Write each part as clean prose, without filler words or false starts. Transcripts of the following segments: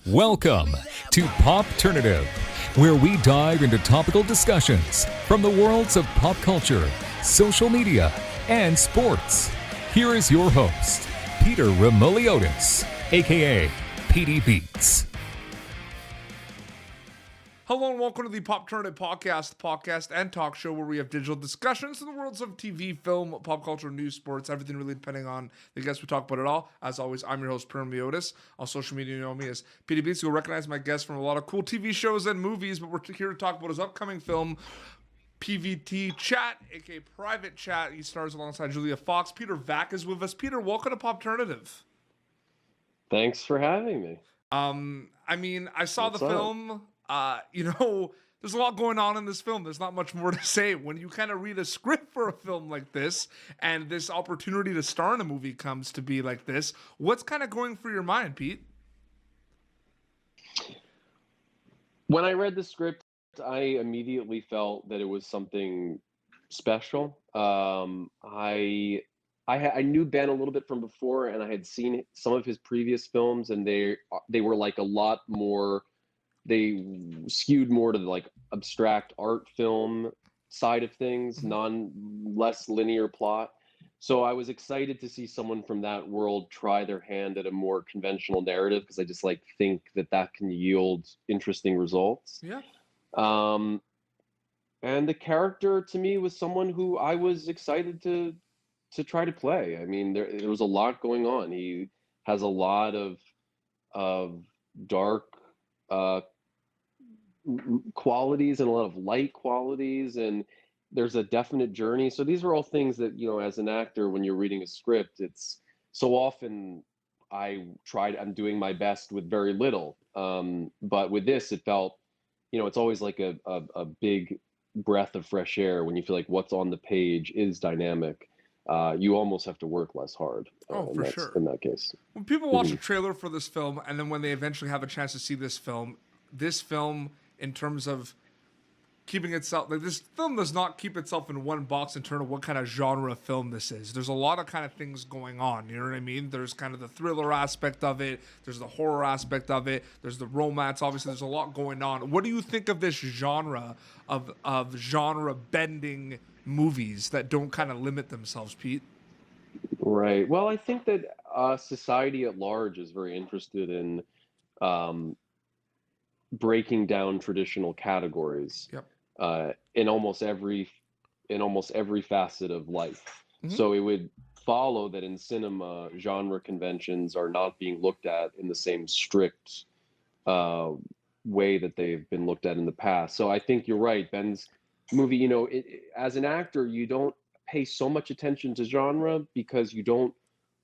Welcome to Popternative, where we dive into topical discussions from the worlds of pop culture, social media, and sports. Here is your host, Peter Remoliotis, aka PD Beats. Hello and welcome to the Popternative podcast and talk show where we have digital discussions in the worlds of TV, film, pop culture, news, sports, everything really depending on the guests. We talk about it all. As always, I'm your host, Peter Remoliotis. On social media, you know me as PD Beats. You'll recognize my guests from a lot of cool TV shows and movies, but we're here to talk about his upcoming film, PVT Chat, aka Private Chat. He stars alongside Julia Fox. Peter Vack is with us. Peter, welcome to Popternative. Thanks for having me. I saw the film. There's a lot going on in this film. There's not much more to say. When you kind of read a script for a film like this and this opportunity to star in a movie comes to be like this, what's kind of going through your mind, Pete? When I read the script, I immediately felt that it was something special. I knew Ben a little bit from before, and I had seen some of his previous films, and they were like a lot more. They skewed more to the like abstract art film side of things, less linear plot. So I was excited to see someone from that world try their hand at a more conventional narrative, because I just think that can yield interesting results. Yeah. And the character to me was someone who I was excited to try to play. I mean, there was a lot going on. He has a lot of dark qualities and a lot of light qualities, and there's a definite journey. So these are all things that, as an actor, when you're reading a script, it's so often I'm doing my best with very little. But with this, it felt, it's always like a big breath of fresh air when you feel like what's on the page is dynamic. You almost have to work less hard. For sure. In that case. When people watch a trailer for this film, and then when they eventually have a chance to see this film, in terms of keeping itself, like, this film does not keep itself in one box in terms of what kind of genre film this is. There's a lot of kind of things going on, you know what I mean? There's kind of the thriller aspect of it, there's the horror aspect of it, there's the romance, obviously there's a lot going on. What do you think of this genre of genre bending movies that don't kind of limit themselves, Pete? Right. Well, I think that society at large is very interested in breaking down traditional categories. Yep. In almost every facet of life. Mm-hmm. So it would follow that in cinema, genre conventions are not being looked at in the same strict way that they've been looked at in the past. So I think you're right. Ben's movie, as an actor, you don't pay so much attention to genre because you don't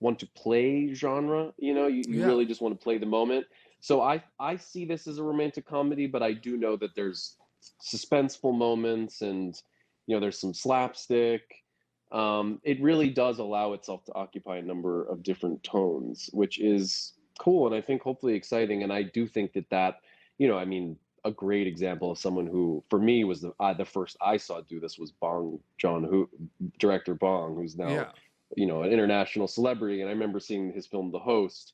want to play genre. You really just want to play the moment. So I see this as a romantic comedy, but I do know that there's suspenseful moments and, there's some slapstick. It really does allow itself to occupy a number of different tones, which is cool and I think hopefully exciting. And I do think that, a great example of someone who, for me, was the first I saw do this was director Bong, who's now, an international celebrity. And I remember seeing his film, The Host.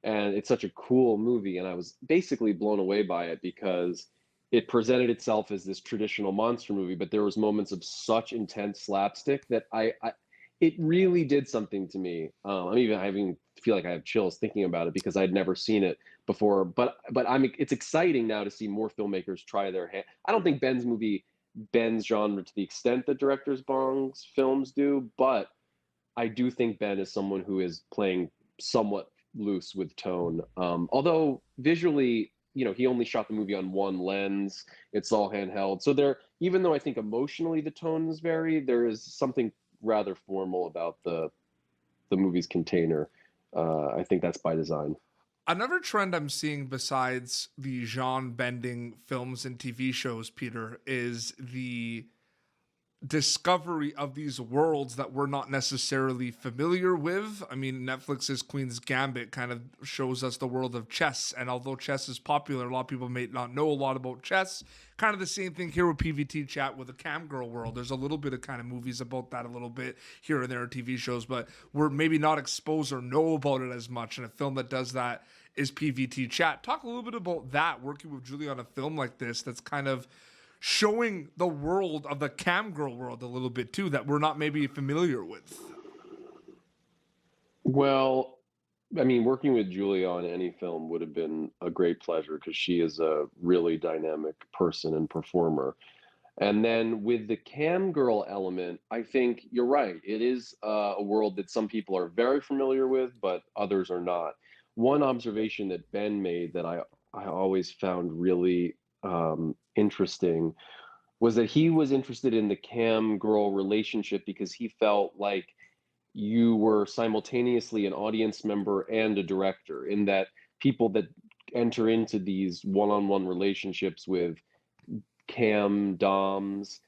And it's such a cool movie, and I was basically blown away by it because it presented itself as this traditional monster movie, but there was moments of such intense slapstick that it really did something to me. I even feel like I have chills thinking about it because I'd never seen it before. But it's exciting now to see more filmmakers try their hand. I don't think Ben's movie bends genre to the extent that directors Bong's films do, but I do think Ben is someone who is playing somewhat loose with tone. Although visually, he only shot the movie on one lens. It's all handheld. So even though I think emotionally the tones vary, there is something rather formal about the movie's container. I think that's by design. Another trend I'm seeing besides the genre-bending films and TV shows, Peter, is the discovery of these worlds that we're not necessarily familiar with. I mean, Netflix's Queen's Gambit kind of shows us the world of chess, and although chess is popular, a lot of people may not know a lot about chess. Kind of the same thing here with PVT Chat with the Cam Girl world. There's a little bit of kind of movies about that a little bit here and there, TV shows, but we're maybe not exposed or know about it as much, and a film that does that is PVT Chat. Talk a little bit about that, working with Julie on a film like this that's kind of showing the world of the cam girl world a little bit too that we're not maybe familiar with. Well, I mean, working with Julia on any film would have been a great pleasure because she is a really dynamic person and performer. And then with the cam girl element, I think you're right. It is a world that some people are very familiar with, but others are not. One observation that Ben made that I always found really interesting was that he was interested in the cam girl relationship because he felt like you were simultaneously an audience member and a director, in that people that enter into these one-on-one relationships with cam doms,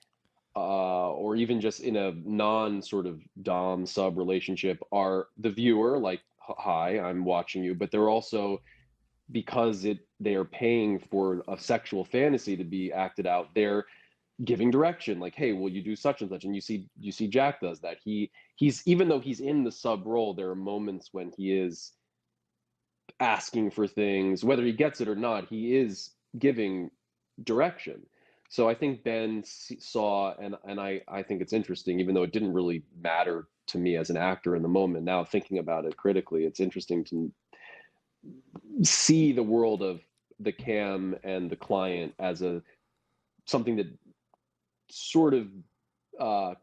or even just in a non sort of dom sub relationship, are the viewer, like, hi, I'm watching you, but they're also, because they are paying for a sexual fantasy to be acted out, they're giving direction, like, hey, will you do such and such? And you see Jack does that. He's, even though he's in the sub role, there are moments when he is asking for things, whether he gets it or not, he is giving direction. So I think Ben saw, and I think it's interesting, even though it didn't really matter to me as an actor in the moment. Now thinking about it critically, it's interesting to see the world of the cam and the client as a something that sort of uh,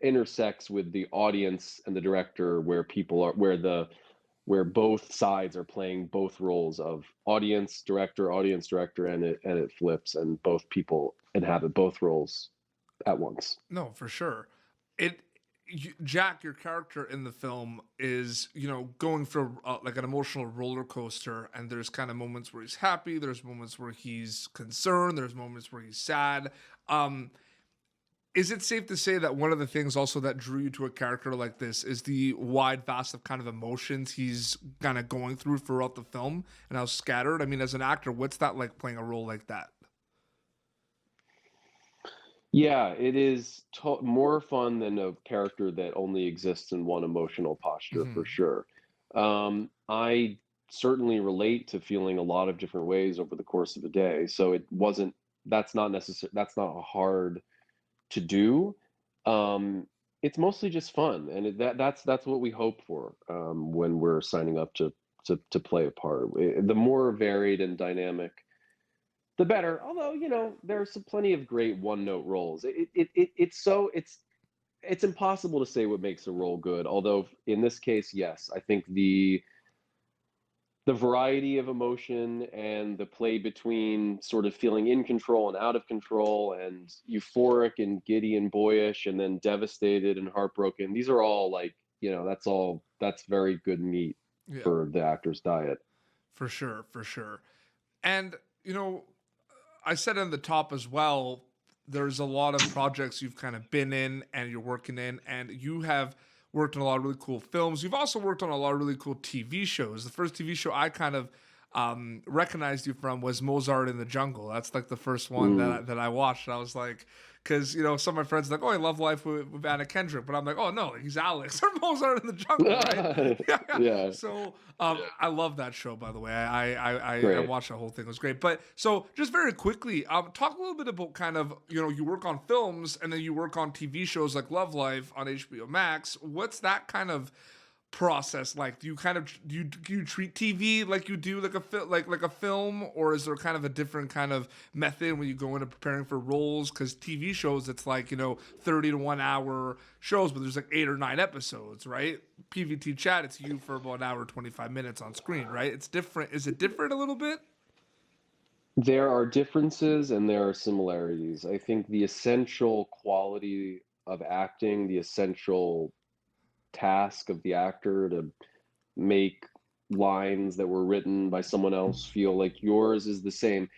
intersects with the audience and the director, where people are, where both sides are playing both roles of audience director, and it flips, and both people inhabit both roles at once. No, for sure. Jack, your character in the film, is going through like an emotional roller coaster, and there's kind of moments where he's happy, there's moments where he's concerned, there's moments where he's sad. Is it safe to say that one of the things also that drew you to a character like this is the wide vast of kind of emotions he's kind of going through throughout the film and how scattered? I mean, as an actor, what's that like, playing a role like that? Yeah, it is more fun than a character that only exists in one emotional posture, Mm-hmm. for sure. I certainly relate to feeling a lot of different ways over the course of a day. So it wasn't, that's not necessary, that's not hard to do. It's mostly just fun, and that's what we hope for when we're signing up to play a part. The more varied and dynamic, the better. Although, there's plenty of great one-note roles. It's impossible to say what makes a role good. Although in this case, yes, I think the variety of emotion and the play between sort of feeling in control and out of control, and euphoric and giddy and boyish, and then devastated and heartbroken. These are all like, that's very good meat Yeah, for the actor's diet. for sure, for sure. And I said in the top as well, there's a lot of projects you've kind of been in and you're working in, and you have worked on a lot of really cool films. You've also worked on a lot of really cool TV shows. The first TV show I kind of recognized you from was Mozart in the Jungle. That's like the first one that I watched. And I was like, because some of my friends are like, oh, I love Life with Anna Kendrick, but I'm like, oh no, he's Alex or Mozart in the Jungle, right? Yeah. So I love that show, by the way. I Great. watched the whole thing. It was great. But so just very quickly, talk a little bit about kind of you work on films and then you work on TV shows like Love Life on HBO Max. What's that kind of process like? Do you kind of do you treat TV like you do like a film, or is there kind of a different kind of method when you go into preparing for roles? Because TV shows, it's like 30 to 1 hour shows, but there's like 8 or 9 episodes, right? PVT Chat, it's you for about an hour 25 minutes on screen, right? It's different. Is it different a little bit? There are differences and there are similarities. I think the essential quality of acting, the essential task of the actor to make lines that were written by someone else feel like yours, is the same.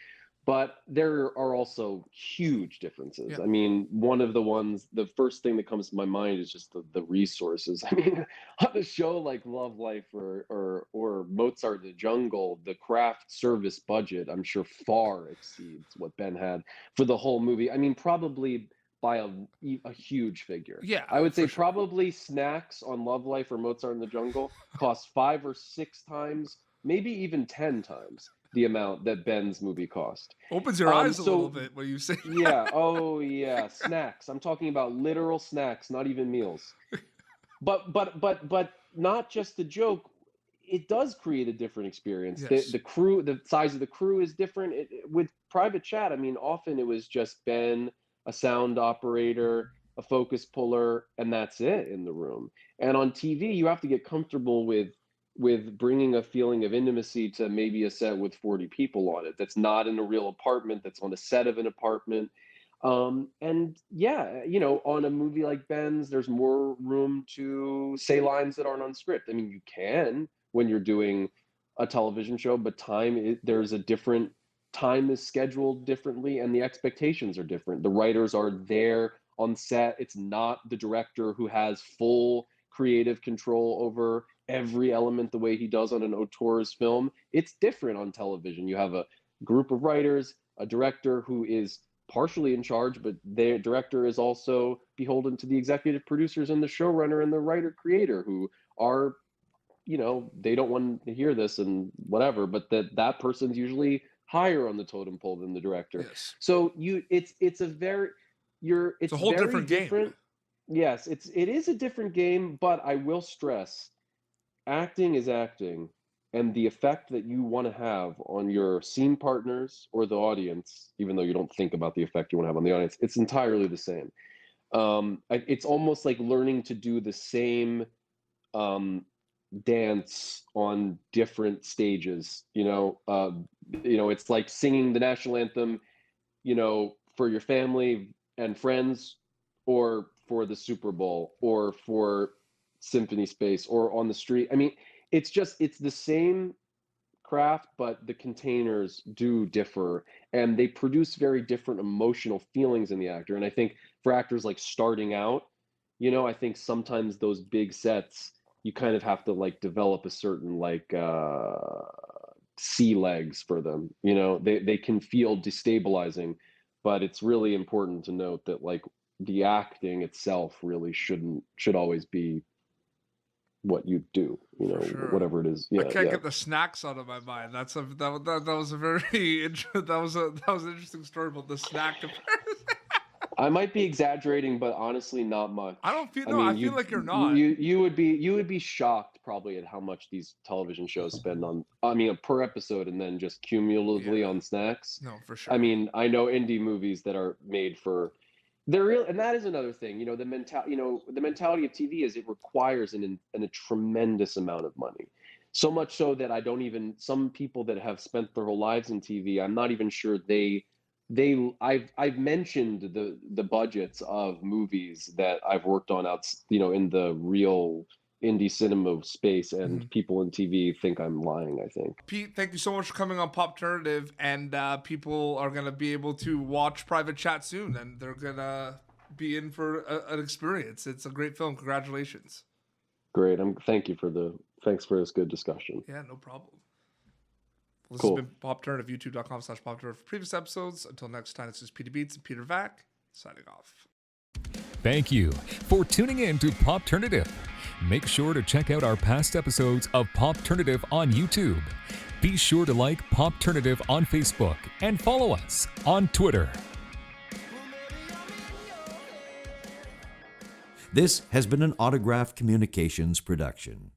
But there are also huge differences. Yeah. I mean, the first thing that comes to my mind is just the resources. I mean, on a show like Love Life or Mozart in the Jungle, the craft service budget, I'm sure, far exceeds what Ben had for the whole movie. I mean, probably by a huge figure. Yeah, I would say for sure. probably snacks on Love Life or Mozart in the Jungle cost 5 or 6 times maybe even 10 times the amount that Ben's movie cost. Opens your eyes a little bit when you say Yeah, oh yeah, snacks. I'm talking about literal snacks, not even meals. But not just the joke. It does create a different experience. Yes. The crew, the size of the crew is different. With Private Chat, I mean, often it was just Ben, a sound operator, a focus puller, and that's it in the room. And on TV, you have to get comfortable with bringing a feeling of intimacy to maybe a set with 40 people on it. That's not in a real apartment. That's on a set of an apartment. And yeah, you know, on a movie like Ben's, there's more room to say lines that aren't on script. I mean, you can when you're doing a television show, but there's a different time is scheduled differently, and the expectations are different. The writers are there on set. It's not the director who has full creative control over every element the way he does on an auteur's film. It's different on television. You have a group of writers, a director who is partially in charge, but their director is also beholden to the executive producers and the showrunner and the writer creator, who are, you know, they don't want to hear this and whatever, but that person's usually higher on the totem pole than the director. Yes. So it's a whole very different different. game. Yes, it is a different game, but I will stress, acting is acting, and the effect that you want to have on your scene partners or the audience, even though you don't think about the effect you want to have on the audience, it's entirely the same. It's almost like learning to do the same dance on different stages. It's like singing the national anthem, for your family and friends, or for the Super Bowl, or for Symphony Space, or on the street. I mean, it's the same craft, but the containers do differ, and they produce very different emotional feelings in the actor. And I think for actors like starting out, I think sometimes those big sets, you kind of have to like develop a certain sea legs for them. They can feel destabilizing, but it's really important to note that like the acting itself really should always be what you do, Sure. whatever it is. Yeah, I can't get the snacks out of my mind. That was a very that was an interesting story about the snack comparison. I might be exaggerating, but honestly, not much. I don't feel I feel like you're not. You would be shocked probably at how much these television shows spend on. I mean, per episode, and then just cumulatively on snacks. No, for sure. I mean, I know indie movies that are made for. They're real, and that is another thing. The mentality of TV is it requires a tremendous amount of money. So much so that some people that have spent their whole lives in TV, I'm not even sure I've mentioned the budgets of movies that I've worked on in the real indie cinema space, and people in TV think I'm lying, I think. Pete, thank you so much for coming on Popternative, and people are going to be able to watch Private Chat soon, and they're going to be in for an experience. It's a great film. Congratulations. Great. Thanks for this good discussion. Yeah, no problem. This Cool. has been Popternative, youtube.com/Popternative for previous episodes. Until next time, this is Peter Beats and Peter Vack, signing off. Thank you for tuning in to Popternative. Make sure to check out our past episodes of Popternative on YouTube. Be sure to like Popternative on Facebook and follow us on Twitter. This has been an Autograph Communications production.